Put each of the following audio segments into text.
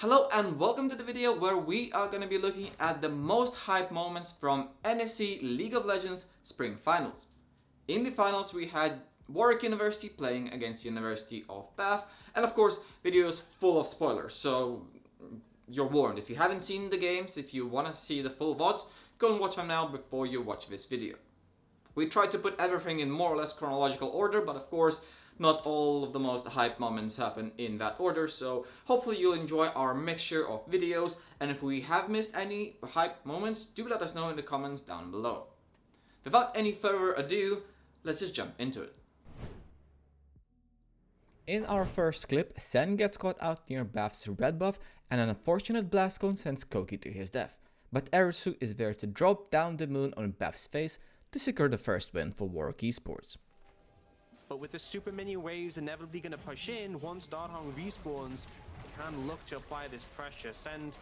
Hello and welcome to the video where we are going to be looking at the most hype moments from NSE League of Legends Spring Finals. In the finals we had Warwick University playing against University of Bath, and of course videos full of spoilers, so you're warned. If you haven't seen the games, if you want to see the full VODs, go and watch them now before you watch this video. We tried to put everything in more or less chronological order, but of course not all of the most hype moments happen in that order, so hopefully you'll enjoy our mixture of videos, and if we have missed any hype moments, do let us know in the comments down below. Without any further ado, let's just jump into it. In our first clip, Sen gets caught out near Bath's red buff, and an unfortunate blast cone sends Koki to his death, but Erisu is there to drop down the moon on Bath's face to secure the first win for Warwick Esports. But with the super mini waves inevitably going to push in, once Darthong respawns, they can look to apply this pressure. Send is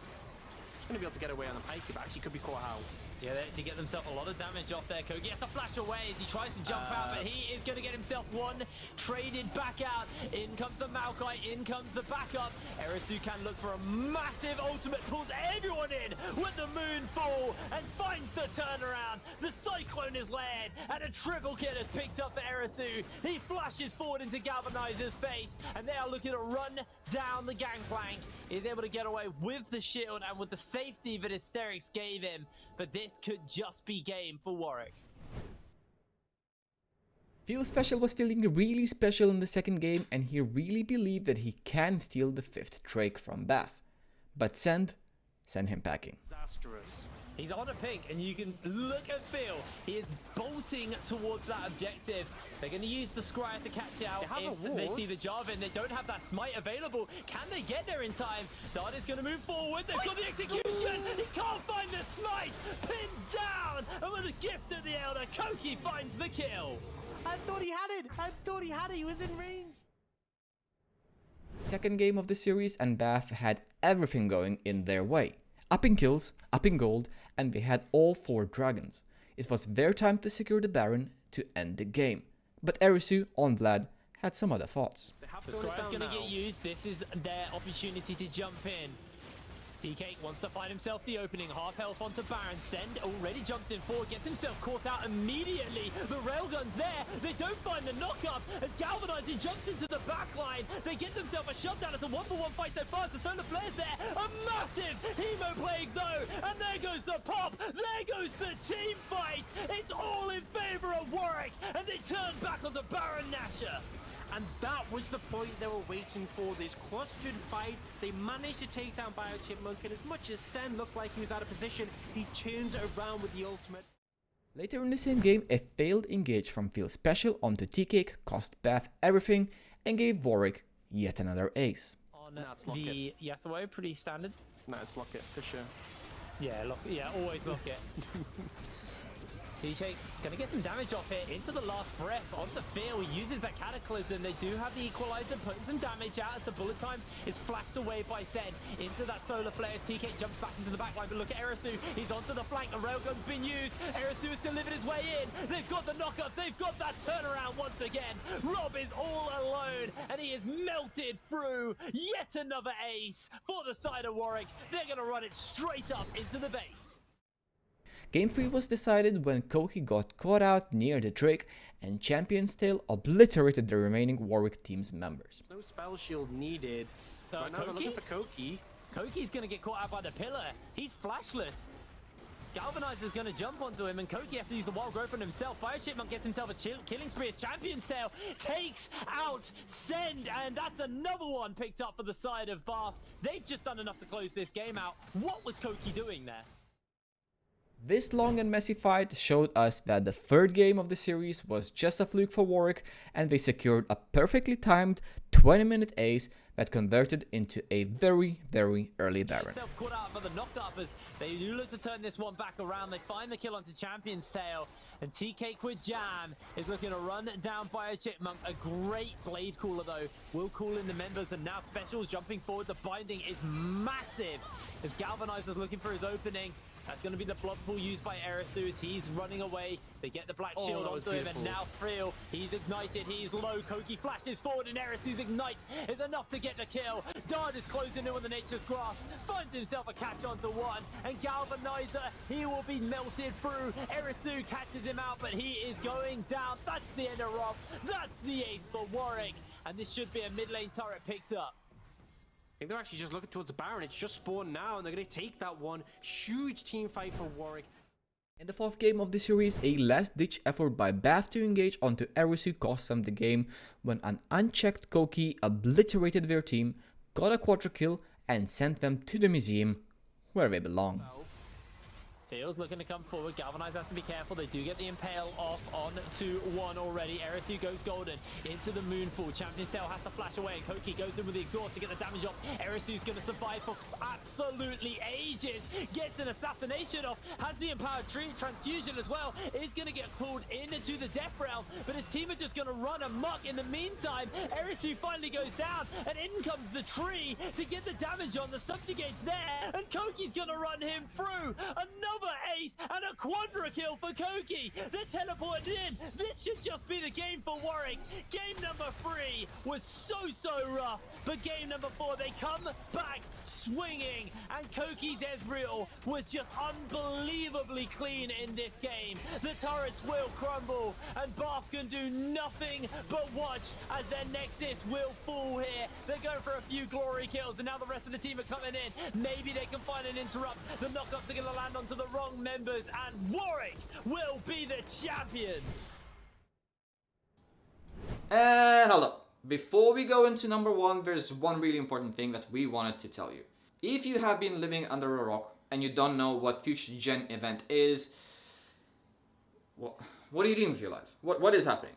going to be able to get away on the pike, but actually could be caught out. Yeah, they actually get themselves a lot of damage off there. Koki has to flash away as he tries to jump out, but he is going to get himself one traded back out. In comes the Maokai, in comes the backup. Erisu can look for a massive ultimate, pulls everyone in with the moonfall and finds the turnaround. The Cyclone is led and a triple kill is picked up for Erisu. He flashes forward into Galvanizer's face and they are looking to run down the gangplank. He's able to get away with the shield and with the safety that Hysterics gave him, but this could just be game for Warwick. Feel Special was feeling really special in the second game, and he really believed that he can steal the 5th Drake from Bath. But send him packing. Disastrous. He's on a pink, and you can look and feel he is bolting towards that objective. They're going to use the Scryer to catch out if they see the Jarvan. They don't have that smite available. Can they get there in time? Dart is going to move forward. They've got the execution. He can't find the smite. Pinned down. And with a gift of the Elder, Koki finds the kill. I thought he had it. He was in range. Second game of the series, and Bath had everything going in their way. Up in kills, up in gold, and they had all 4 dragons. It was their time to secure the Baron to end the game. But Erisu, on Vlad, had some other thoughts. The Scryer's going to get used. This is their opportunity to jump in. TK wants to find himself the opening. Half health onto Baron. Send already jumps in forward, gets himself caught out immediately. The railgun's there. They don't find the knockup. And Galvanizing jumps into the back line. They get themselves a shutdown. It's a 1-for-1 fight so far. The solar flare's there. A massive Hemo Plague though. And there goes the pop. There goes the team fight. It's all in favor of Warwick. And they turn back on the Baron Nashor. And that was the point they were waiting for, this clustered fight. They managed to take down Biochipmunk, and as much as Sen looked like he was out of position, he turns around with the ultimate. Later in the same game, a failed engage from Feel Special onto TK cost Bath everything and gave Warwick yet another ace. On the Yasuo, pretty standard. No, it's lock it for sure. Yeah, always lock it. TJ gonna get some damage off here into the last breath on the field. He uses that cataclysm. They do have the equalizer putting some damage out as the bullet time is flashed away by Sen into that solar flare as TK jumps back into the backline. But look at Erisu, he's onto the flank. A railgun's been used. Erisu has delivered his way in. They've got the knockup. They've got that turnaround once again. Rob is all alone and he is melted through. Yet another ace for the side of Warwick. They're gonna run it straight up into the base. Game 3 was decided when Koki got caught out near the Drake, and Champion's Tale obliterated the remaining Warwick team's members. No spell shield needed. Right now they're looking for Koki. Koki's gonna get caught out by the pillar. He's flashless. Galvanizer's gonna jump onto him, and Koki has to use the wild growth on himself. Biochipmunk gets himself a killing spree as Champion's Tale takes out Send, and that's another one picked up for the side of Bath. They've just done enough to close this game out. What was Koki doing there? This long and messy fight showed us that the third game of the series was just a fluke for Warwick, and they secured a perfectly timed 20-minute ace that converted into a very, very early Baron. Caught out for the knockup as they do look to turn this one back around. They find the kill onto Champion's Tale, and TK with Jam is looking to run down Biochipmunk. A great blade cooler though will call in the members, and now Special's jumping forward. The binding is massive as Galvanizer's looking for his opening. That's going to be the blood pool used by Erisou as he's running away. They get the black shield that was onto him, and beautiful. now Friel, he's ignited, he's low. Koki flashes forward, and Erisou's ignite is enough to get the kill. Dard is closing in with the Nature's Grasp, finds himself a catch onto one, and Galvanizer, he will be melted through. Erisou catches him out, but he is going down. That's the end of Rob. That's the ace for Warwick, and this should be a mid lane turret picked up. I think they're actually just looking towards the Baron. It's just spawned now, and they're going to take that one. Huge team fight for Warwick. In the fourth game of the series, a last-ditch effort by Bath to engage onto Erisou cost them the game when an unchecked Koki obliterated their team, got a quadra kill, and sent them to the museum where they belong. Feels looking to come forward. Galvanize has to be careful. They do get the impale off on 2-1 already. Erisou goes golden into the moonfall. Champion's Tail has to flash away, and Koki goes in with the exhaust to get the damage off. Erisou's going to survive for absolutely ages. Gets an assassination off. Has the empowered transfusion as well. Is going to get pulled into the death realm, but his team are just going to run amok. In the meantime, Erisou finally goes down, and in comes the tree to get the damage on. The subjugate's there, and Koki's going to run him through. Another ace and a quadra kill for Koki. They're teleported in. This should just be the game for Warwick. Game number 3 was so rough, but game number 4 they come back swinging, and Koki's Ezreal was just unbelievably clean in this game. The turrets will crumble, and Bath can do nothing but watch as their Nexus will fall here. They're going for a few glory kills, and now the rest of the team are coming in. Maybe they can find an interrupt. The knockups are going to land onto the wrong members, and Warwick will be the champions. And hold up. Before we go into number 1, there's one really important thing that we wanted to tell you. If you have been living under a rock and you don't know what Future Gen event is, what are you doing with your life? What is happening?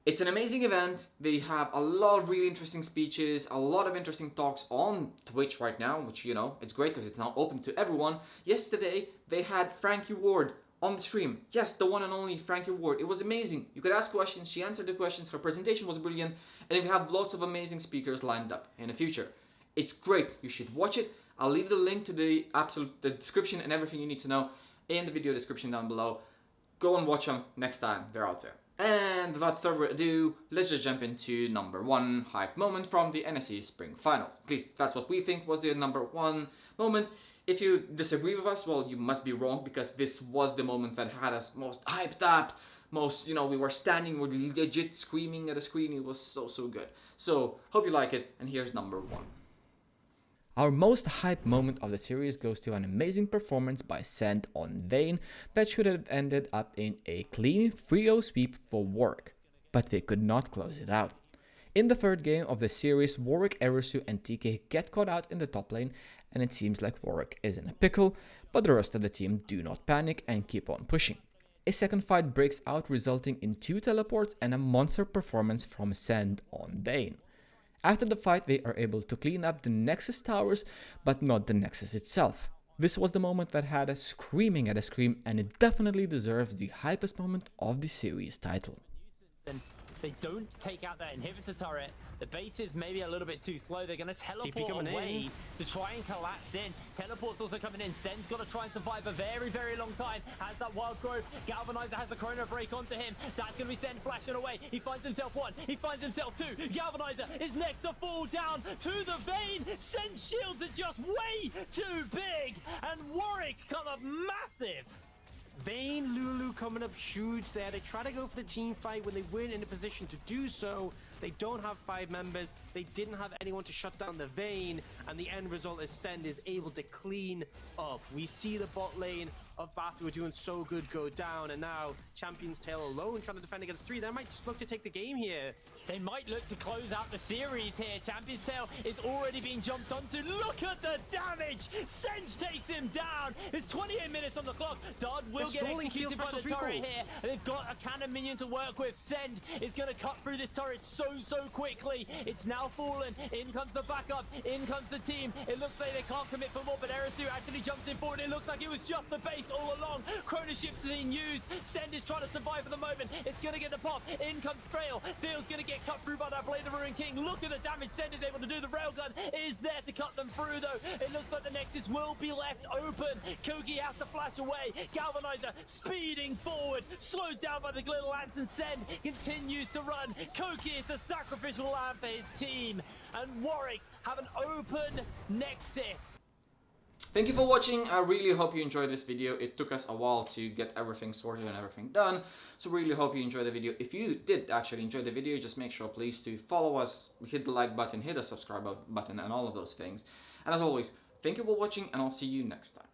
It's an amazing event. They have a lot of really interesting speeches, a lot of interesting talks on Twitch right now, which, you know, it's great because it's now open to everyone. Yesterday, they had Frankie Ward on the stream. Yes, the one and only Frankie Ward. It was amazing. You could ask questions, she answered the questions, her presentation was brilliant, and we have lots of amazing speakers lined up in the future. It's great. You should watch it. I'll leave the link to the description and everything you need to know in the video description down below. Go and watch them next time they're out there. And without further ado, let's just jump into number 1 hype moment from the NSE Spring Finals. At least that's what we think was the number 1 moment. If you disagree with us, well, you must be wrong, because this was the moment that had us most hyped up, most, you know, we were standing, we were legit screaming at the screen. It was so good. So, hope you like it, and here's number 1. Our most hype moment of the series goes to an amazing performance by Sand on Vayne that should have ended up in a clean 3-0 sweep for Warwick, but they could not close it out. In the third game of the series, Warwick, Erisou and TK get caught out in the top lane, and it seems like Warwick is in a pickle, but the rest of the team do not panic and keep on pushing. A second fight breaks out, resulting in 2 teleports and a monster performance from Sand on Vayne. After the fight, they are able to clean up the Nexus towers, but not the Nexus itself. This was the moment that had us screaming at a scream, and it definitely deserves the hypest moment of the series title. They don't take out that inhibitor turret. The base is maybe a little bit too slow. They're going to teleport away to try and collapse in. Teleport's also coming in. Sen's got to try and survive a very long time. Has that wild growth. Galvanizer has the chrono break onto him. That's going to be Sen flashing away. He finds himself 1. He finds himself 2. Galvanizer is next to fall down to the Vayne. Sen's shields are just way too big. And Warwick come up massive. Vayne, Lulu coming up huge there. They try to go for the team fight when they weren't in a position to do so. They don't have 5 members. They didn't have anyone to shut down the Vayne, and the end result is Send is able to clean up. We see the bot lane of Bath, who are doing so good, go down, and now Champion's Tail alone trying to defend against 3. They might just look to take the game here. They might look to close out the series here. Champion's Tail is already being jumped onto. Look at the damage! Senj takes him down. There's 28 minutes on the clock. Dard will get executed by the turret here. And they've got a cannon minion to work with. Send is going to cut through this turret so quickly. It's now now fallen. In comes the backup. In comes the team. It looks like they can't commit for more, but Erasu actually jumps in forward. It looks like it was just the base all along. Chrono Shift's being used. Send is trying to survive for the moment. It's going to get the pop. In comes Frail. Feel's going to get cut through by that Blade of Ruin King. Look at the damage Send is able to do. The railgun is there to cut them through, though. It looks like the Nexus will be left open. Kogi has to flash away. Galvanizer speeding forward. Slowed down by the Glitter Lance, and Send continues to run. Kogi is the sacrificial lamb for his team. And Warwick have an open Nexus. Thank you for watching. I really hope you enjoyed this video. It took us a while to get everything sorted and everything done. So really hope you enjoyed the video. If you did actually enjoy the video, just make sure please to follow us, hit the like button, hit the subscribe button and all of those things. And as always, thank you for watching and I'll see you next time.